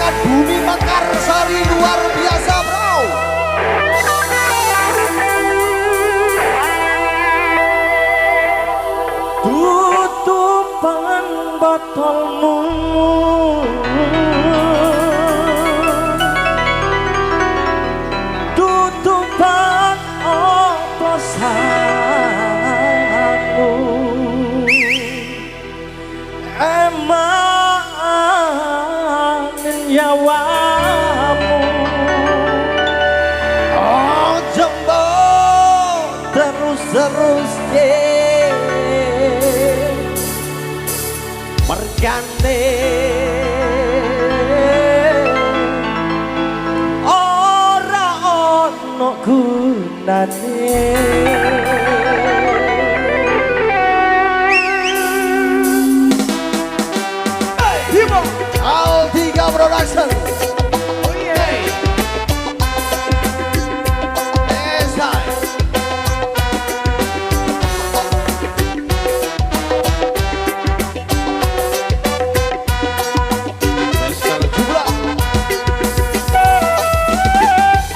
masyarakat Bumi Mekarsari luar biasa bro. Tutupan botolmu tutupan oplosanmu emang nyawamu Oh jembo terus mergane ora ono gunane. Al3 Production.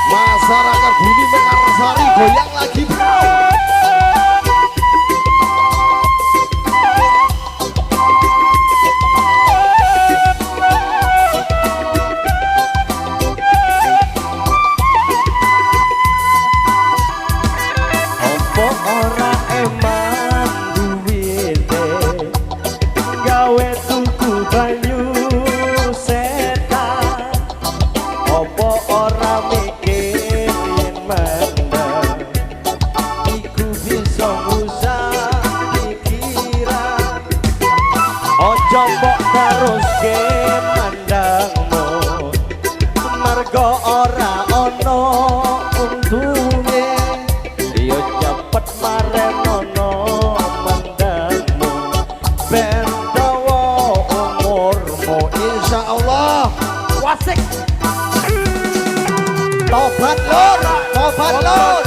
Masyarakat Bumi Mekarsari goyang lagi bro. Opo ora eman duwite gawe tuku banyu setan. Opo ora mikir yen meneng iku bisa ngusah pikiran. Ojo mbok teruske mandangmu mergo ora ono untunge. Yo cepet marenono mandangmu ben dawa umurmu Insyaallah. wasik. Tobat lur, tobat lur.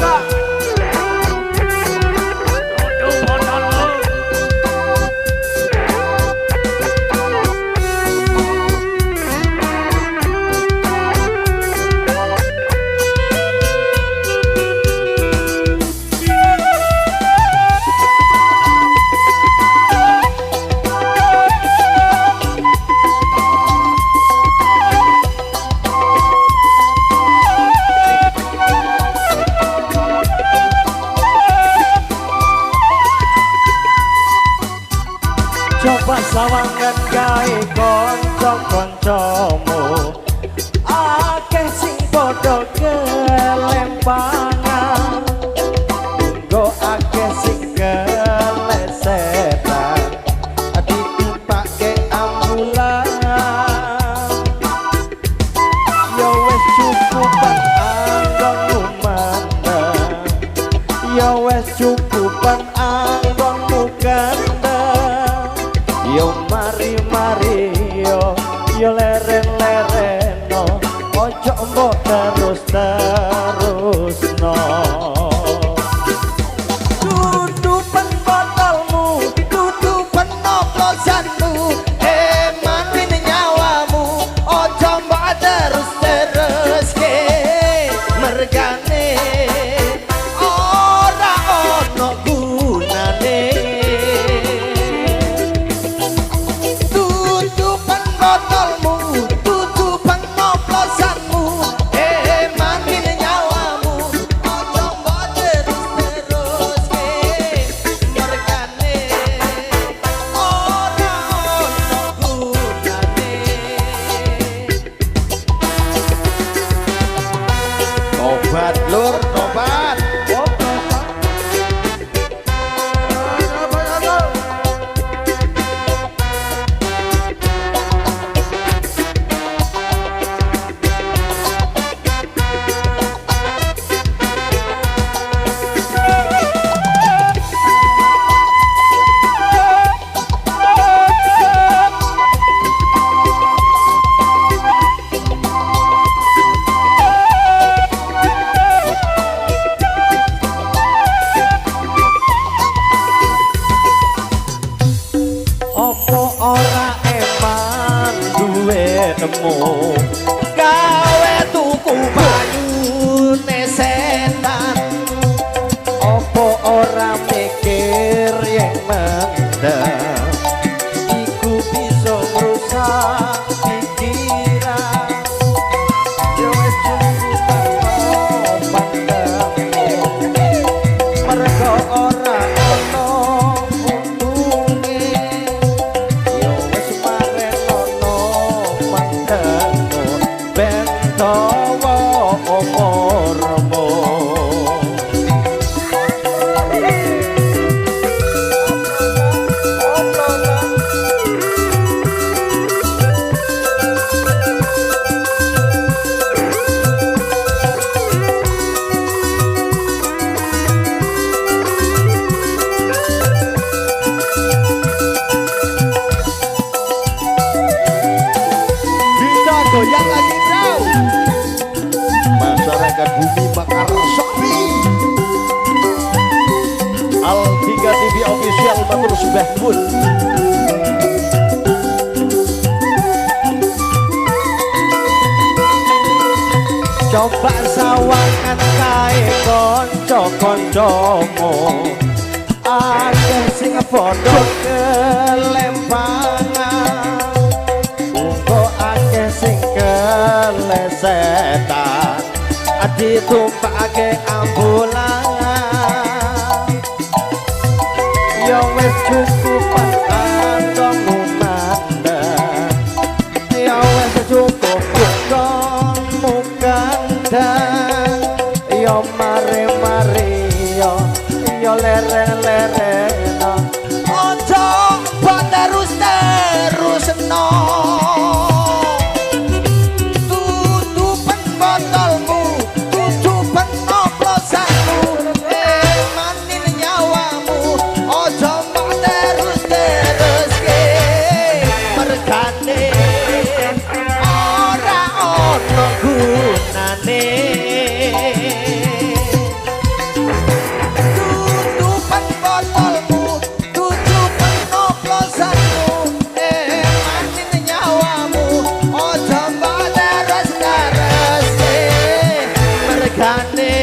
Coba sawangan gawe kanca-kancamu akeh sing padha kelempangan nggo akeh sing kelesetan ditimpake ambulan. Ya wis cukupan anggonmu mandang, ya wis cukupan anggonmu kandang. Yo mari yo leren-lereno ojo mbok terus-terusno. Tutupan botolmu Tutupan oplosanmu emanin nyawamu ojo mbok terus-teruske mergane ora ono gunane. Tutupan botolmu tutupan oplosanmu emanin nyawamu ojo mbok terus-teruske mergane ora ono gunane. Tobat lur, tobat. masyarakat Bumi Mekarsari. Al3 TV official matur sembah nuwun. Coba sawangan kae kanca-kancamu akeh sing padha kelempangan uga akeh sing kelesetan ditumpake ambulan ya wis cukup kanggo mandang ya wis cukup kanggo gandang yo mare-mare yo lere-lerena ojo terus-terusno tutupen botolmu tutupen oplosanmu manin nyawamu ojo terus-teruske mergane ora ono gunane tutupan botolmu tutupan oplosanmu manin nyawamu ojo terus-teruske mergane